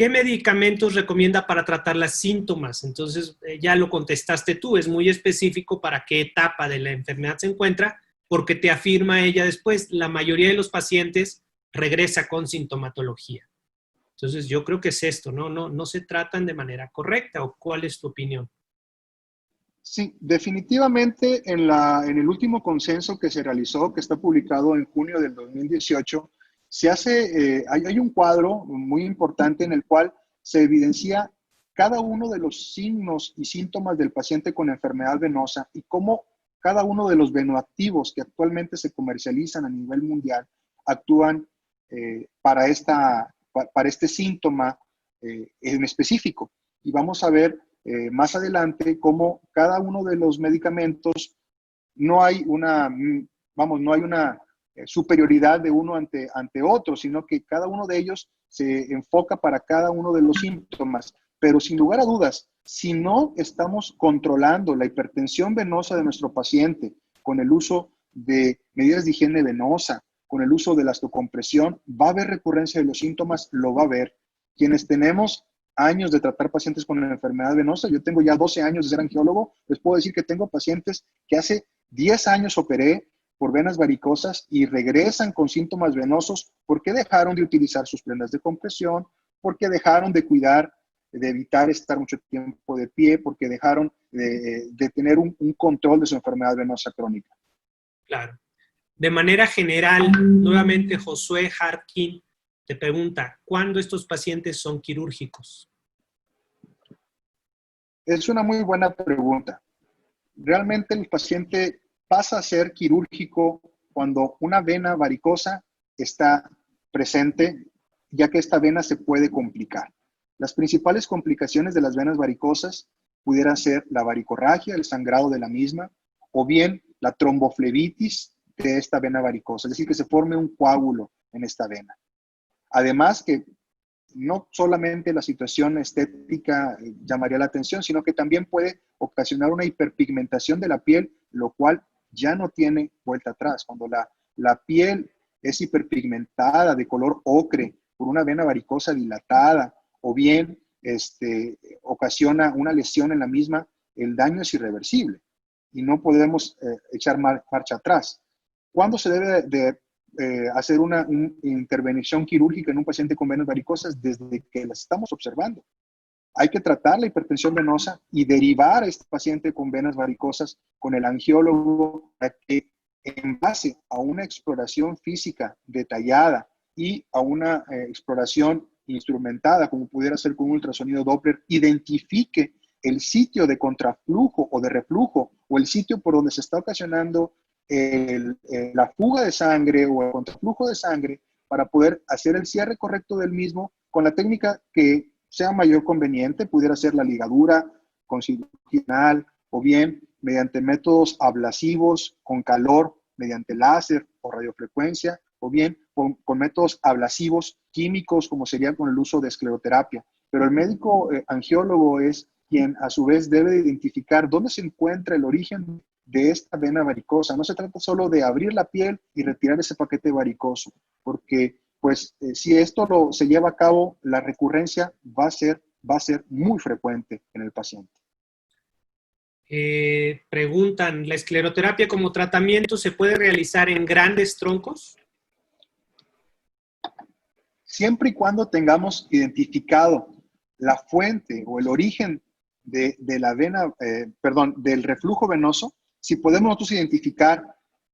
S1: medicamentos recomienda para tratar los síntomas? Entonces, ya lo contestaste tú, es muy específico para qué etapa de la enfermedad se encuentra, porque te afirma ella después, la mayoría de los pacientes regresa con sintomatología. Entonces, yo creo que es esto, no se tratan de manera correcta. ¿O cuál es tu opinión?
S2: Sí, definitivamente en el último consenso que se realizó, que está publicado en junio del 2018, hay un cuadro muy importante en el cual se evidencia cada uno de los signos y síntomas del paciente con enfermedad venosa y cómo cada uno de los venoactivos que actualmente se comercializan a nivel mundial actúan para este síntoma en específico. y vamos a ver más adelante cómo cada uno de los medicamentos no hay una, no hay una superioridad de uno ante otro, sino que cada uno de ellos se enfoca para cada uno de los síntomas. Pero sin lugar a dudas, si no estamos controlando la hipertensión venosa de nuestro paciente con el uso de medidas de higiene venosa, con el uso de la osteocompresión, va a haber recurrencia de los síntomas, lo va a haber. Quienes tenemos años de tratar pacientes con enfermedad venosa, yo tengo ya 12 años de ser angiólogo, les puedo decir que tengo pacientes que hace 10 años operé por venas varicosas y regresan con síntomas venosos porque dejaron de utilizar sus prendas de compresión, porque dejaron de cuidar, de evitar estar mucho tiempo de pie, porque dejaron de tener un control de su enfermedad venosa crónica.
S1: Claro. De manera general, nuevamente Josué Harkin te pregunta, ¿cuándo estos pacientes son quirúrgicos?
S2: Es una muy buena pregunta. Realmente el paciente pasa a ser quirúrgico cuando una vena varicosa está presente, ya que esta vena se puede complicar. Las principales complicaciones de las venas varicosas pudieran ser la varicorragia, el sangrado de la misma, o bien la tromboflebitis de esta vena varicosa, es decir, que se forme un coágulo en esta vena. Además que no solamente la situación estética llamaría la atención, sino que también puede ocasionar una hiperpigmentación de la piel, lo cual ya no tiene vuelta atrás. Cuando la piel es hiperpigmentada de color ocre por una vena varicosa dilatada o bien ocasiona una lesión en la misma, el daño es irreversible y no podemos echar marcha atrás. ¿Cuándo se debe de hacer una intervención quirúrgica en un paciente con venas varicosas? Desde que las estamos observando. Hay que tratar la hipertensión venosa y derivar a este paciente con venas varicosas con el angiólogo para que, en base a una exploración física detallada y a una exploración instrumentada, como pudiera ser con un ultrasonido Doppler, identifique el sitio de contraflujo o de reflujo o el sitio por donde se está ocasionando la fuga de sangre o el contraflujo de sangre para poder hacer el cierre correcto del mismo con la técnica que sea mayor conveniente, pudiera ser la ligadura con cirugía o bien mediante métodos ablasivos con calor, mediante láser o radiofrecuencia, o bien con métodos ablasivos químicos como sería con el uso de escleroterapia. Pero el médico angiólogo es quien a su vez debe identificar dónde se encuentra el origen de esta vena varicosa. No se trata solo de abrir la piel y retirar ese paquete varicoso, porque pues si esto se lleva a cabo, la recurrencia va a ser muy frecuente en el paciente.
S1: Preguntan, ¿la escleroterapia como tratamiento se puede realizar en grandes troncos?
S2: Siempre y cuando tengamos identificado la fuente o el origen de la vena, del reflujo venoso, si podemos nosotros identificar,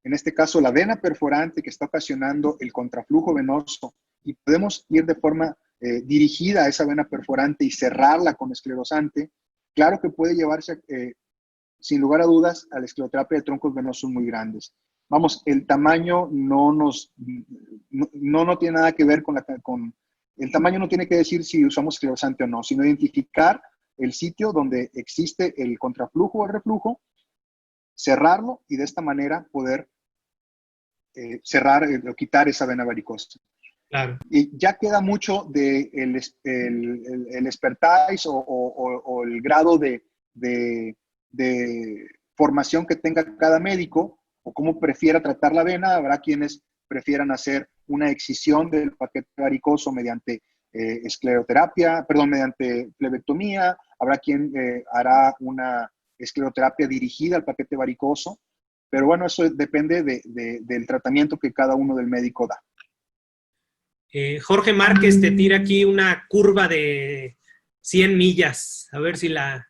S2: en este caso, la vena perforante que está ocasionando el contraflujo venoso y podemos ir de forma dirigida a esa vena perforante y cerrarla con esclerosante, claro que puede llevarse, sin lugar a dudas, a la escleroterapia de troncos venosos muy grandes. Vamos, el tamaño no tiene nada que ver con el tamaño no tiene que decir si usamos esclerosante o no, sino identificar el sitio donde existe el contraflujo o el reflujo, cerrarlo y de esta manera poder cerrar o quitar esa vena varicosa.
S1: Claro.
S2: Y ya queda mucho de el expertise o el grado de formación que tenga cada médico o cómo prefiera tratar la vena. Habrá quienes prefieran hacer una excisión del paquete varicoso mediante mediante plebectomía. Habrá quien hará una escleroterapia dirigida al paquete varicoso. Pero bueno, eso depende del tratamiento que cada uno del médico da.
S1: Jorge Márquez te tira aquí una curva de 100 millas. A ver si la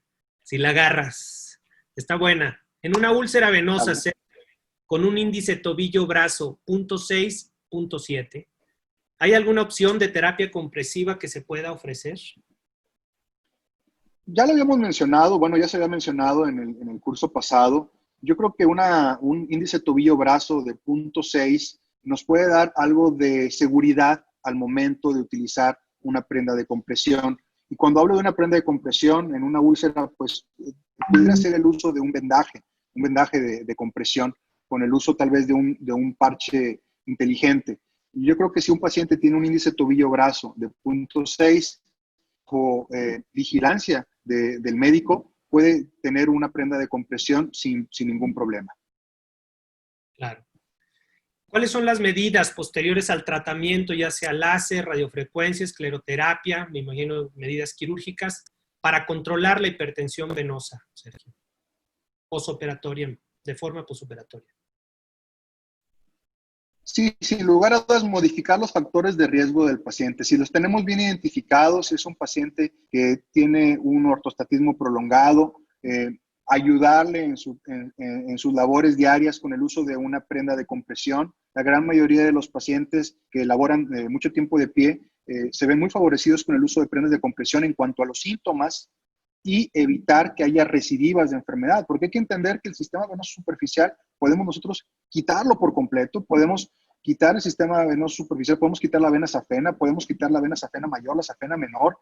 S1: agarras. Está buena. En una úlcera venosa con un índice tobillo-brazo 0.6, 0.7, ¿hay alguna opción de terapia compresiva que se pueda ofrecer?
S2: Ya lo habíamos mencionado, bueno, ya se había mencionado en el curso pasado. Yo creo que un índice tobillo-brazo de 0.6 nos puede dar algo de seguridad al momento de utilizar una prenda de compresión. Y cuando hablo de una prenda de compresión en una úlcera, pues pudiera ser el uso de un vendaje de compresión, con el uso tal vez de un parche inteligente. Y yo creo que si un paciente tiene un índice tobillo-brazo de 0.6 o vigilancia del médico, puede tener una prenda de compresión sin ningún problema.
S1: Claro. ¿Cuáles son las medidas posteriores al tratamiento, ya sea láser, radiofrecuencia, escleroterapia, me imagino medidas quirúrgicas, para controlar la hipertensión venosa, Sergio? Posoperatoria, de forma posoperatoria.
S2: Sí, sin lugar a dudas, modificar los factores de riesgo del paciente. Si los tenemos bien identificados, es un paciente que tiene un ortostatismo prolongado, ayudarle en sus labores diarias con el uso de una prenda de compresión. La gran mayoría de los pacientes que laboran mucho tiempo de pie se ven muy favorecidos con el uso de prendas de compresión en cuanto a los síntomas y evitar que haya recidivas de enfermedad, porque hay que entender que el sistema venoso superficial podemos nosotros quitarlo por completo, podemos quitar el sistema venoso superficial, podemos quitar la vena safena, podemos quitar la vena safena mayor, la safena menor,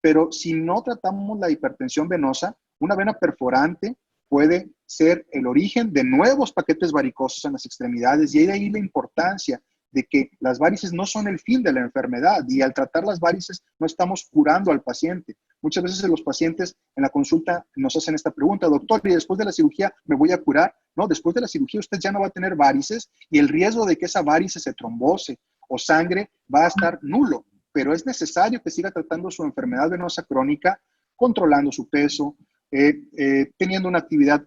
S2: pero si no tratamos la hipertensión venosa, una vena perforante puede ser el origen de nuevos paquetes varicosos en las extremidades, y de ahí la importancia de que las varices no son el fin de la enfermedad, y al tratar las varices no estamos curando al paciente. Muchas veces los pacientes en la consulta nos hacen esta pregunta: doctor, ¿y después de la cirugía me voy a curar? No, después de la cirugía usted ya no va a tener varices y el riesgo de que esa varice se trombose o sangre va a estar nulo, pero es necesario que siga tratando su enfermedad venosa crónica, controlando su peso, teniendo una actividad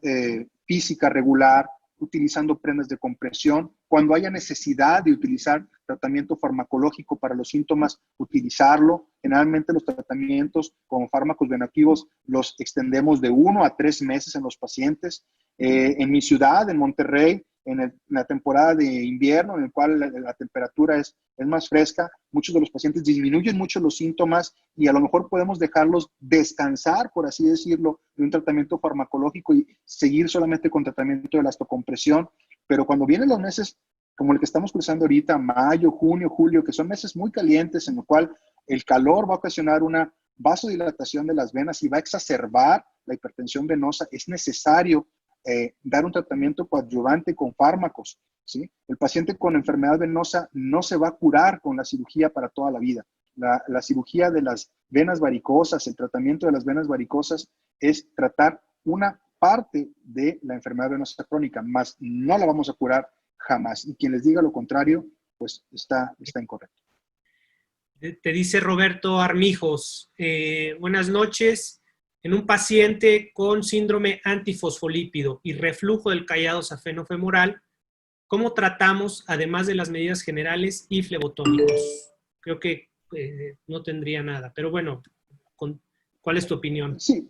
S2: física regular, utilizando prendas de compresión. Cuando haya necesidad de utilizar tratamiento farmacológico para los síntomas, utilizarlo. Generalmente los tratamientos con fármacos bioactivos los extendemos de 1 a 3 meses en los pacientes. En mi ciudad, en Monterrey, en la temporada de invierno, en el cual la temperatura es más fresca, muchos de los pacientes disminuyen mucho los síntomas y a lo mejor podemos dejarlos descansar, por así decirlo, de un tratamiento farmacológico y seguir solamente con tratamiento de elastocompresión. Pero cuando vienen los meses como el que estamos cruzando ahorita, mayo, junio, julio, que son meses muy calientes, en lo cual el calor va a ocasionar una vasodilatación de las venas y va a exacerbar la hipertensión venosa, es necesario dar un tratamiento coadyuvante con fármacos, ¿sí? El paciente con enfermedad venosa no se va a curar con la cirugía para toda la vida. La cirugía de las venas varicosas, el tratamiento de las venas varicosas es tratar una parte de la enfermedad venosa crónica, más no la vamos a curar jamás. Y quien les diga lo contrario, pues está incorrecto.
S1: Te dice Roberto Armijos, buenas noches. En un paciente con síndrome antifosfolípido y reflujo del callado safenofemoral, ¿cómo tratamos, además de las medidas generales y flebotónicos? Creo que no tendría nada, pero bueno, ¿cuál es tu opinión?
S2: Sí,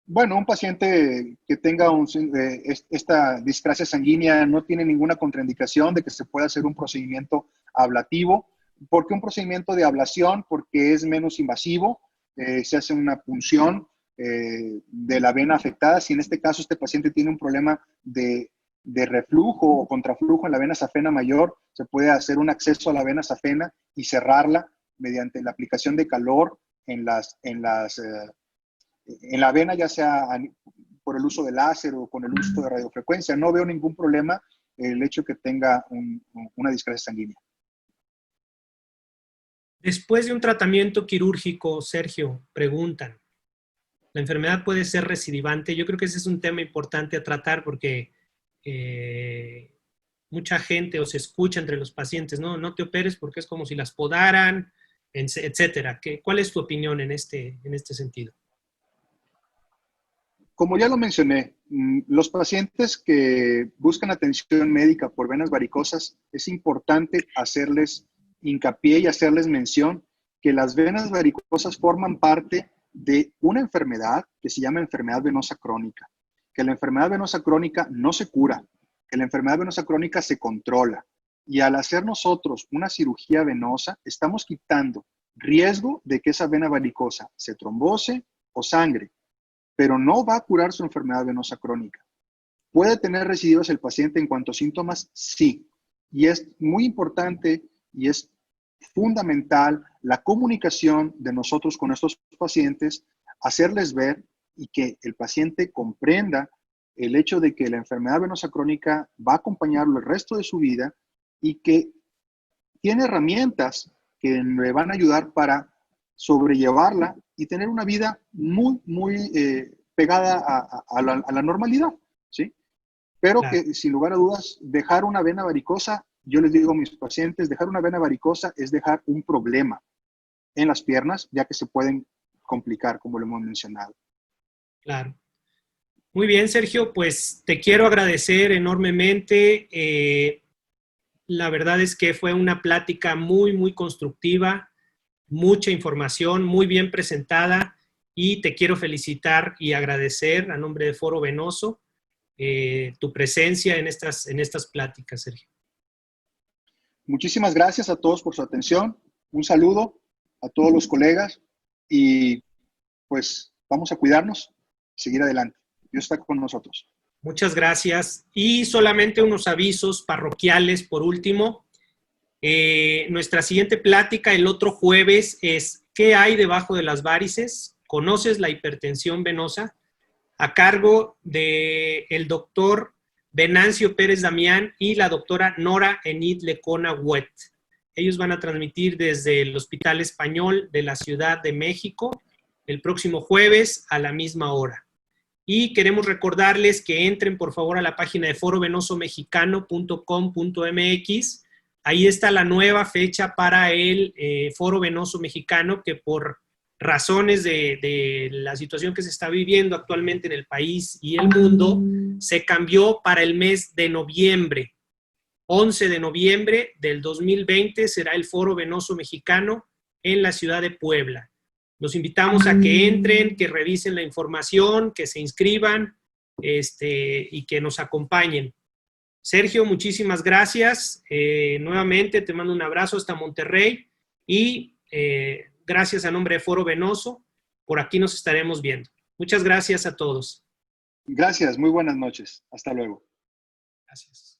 S2: bueno, un paciente que tenga esta displasia sanguínea no tiene ninguna contraindicación de que se pueda hacer un procedimiento ablativo. ¿Por qué un procedimiento de ablación? Porque es menos invasivo, se hace una punción de la vena afectada. Si en este caso este paciente tiene un problema de reflujo o contraflujo en la vena safena mayor, se puede hacer un acceso a la vena safena y cerrarla mediante la aplicación de calor en la vena, ya sea por el uso de láser o con el uso de radiofrecuencia. No veo ningún problema el hecho que tenga una displasia sanguínea.
S1: Después de un tratamiento quirúrgico, Sergio, preguntan, ¿la enfermedad puede ser recidivante? Yo creo que ese es un tema importante a tratar porque mucha gente o se escucha entre los pacientes, no te operes porque es como si las podaran, etcétera. ¿Cuál es tu opinión en este sentido?
S2: Como ya lo mencioné, los pacientes que buscan atención médica por venas varicosas, es importante hacerles hincapié y hacerles mención que las venas varicosas forman parte de una enfermedad que se llama enfermedad venosa crónica, que la enfermedad venosa crónica no se cura, que la enfermedad venosa crónica se controla. Y al hacer nosotros una cirugía venosa, estamos quitando riesgo de que esa vena varicosa se trombose o sangre, pero no va a curar su enfermedad venosa crónica. ¿Puede tener recidivas el paciente en cuanto a síntomas? Sí. Y es muy importante y es fundamental la comunicación de nosotros con nuestros pacientes, hacerles ver y que el paciente comprenda el hecho de que la enfermedad venosa crónica va a acompañarlo el resto de su vida y que tiene herramientas que le van a ayudar para sobrellevarla y tener una vida muy, muy pegada a la normalidad, ¿sí? Pero
S1: Claro.
S2: que sin lugar a dudas, dejar una vena varicosa, yo les digo a mis pacientes, dejar una vena varicosa es dejar un problema en las piernas, ya que se pueden complicar, como lo hemos mencionado.
S1: Claro. Muy bien, Sergio, pues te quiero agradecer enormemente. La verdad es que fue una plática muy, muy constructiva, mucha información, muy bien presentada, y te quiero felicitar y agradecer a nombre de Foro Venoso tu presencia en estas pláticas, Sergio.
S2: Muchísimas gracias a todos por su atención. Un saludo a todos los colegas y pues vamos a cuidarnos, seguir adelante. Dios está con nosotros.
S1: Muchas gracias. Y solamente unos avisos parroquiales por último. Nuestra siguiente plática el otro jueves es ¿qué hay debajo de las varices? ¿Conoces la hipertensión venosa? A cargo del doctor Venancio Pérez Damián y la doctora Nora Enid Lecona Huet. Ellos van a transmitir desde el Hospital Español de la Ciudad de México el próximo jueves a la misma hora. Y queremos recordarles que entren por favor a la página de forovenosomexicano.com.mx. Ahí está la nueva fecha para el Foro Venoso Mexicano, que por razones de la situación que se está viviendo actualmente en el país y el mundo, se cambió para el mes de noviembre. 11 de noviembre del 2020 será el Foro Venoso Mexicano en la ciudad de Puebla. Los invitamos a que entren, que revisen la información, que se inscriban y que nos acompañen. Sergio, muchísimas gracias. Nuevamente te mando un abrazo hasta Monterrey y gracias a nombre de Foro Venoso. Por aquí nos estaremos viendo. Muchas gracias a todos.
S2: Gracias, muy buenas noches. Hasta luego.
S1: Gracias.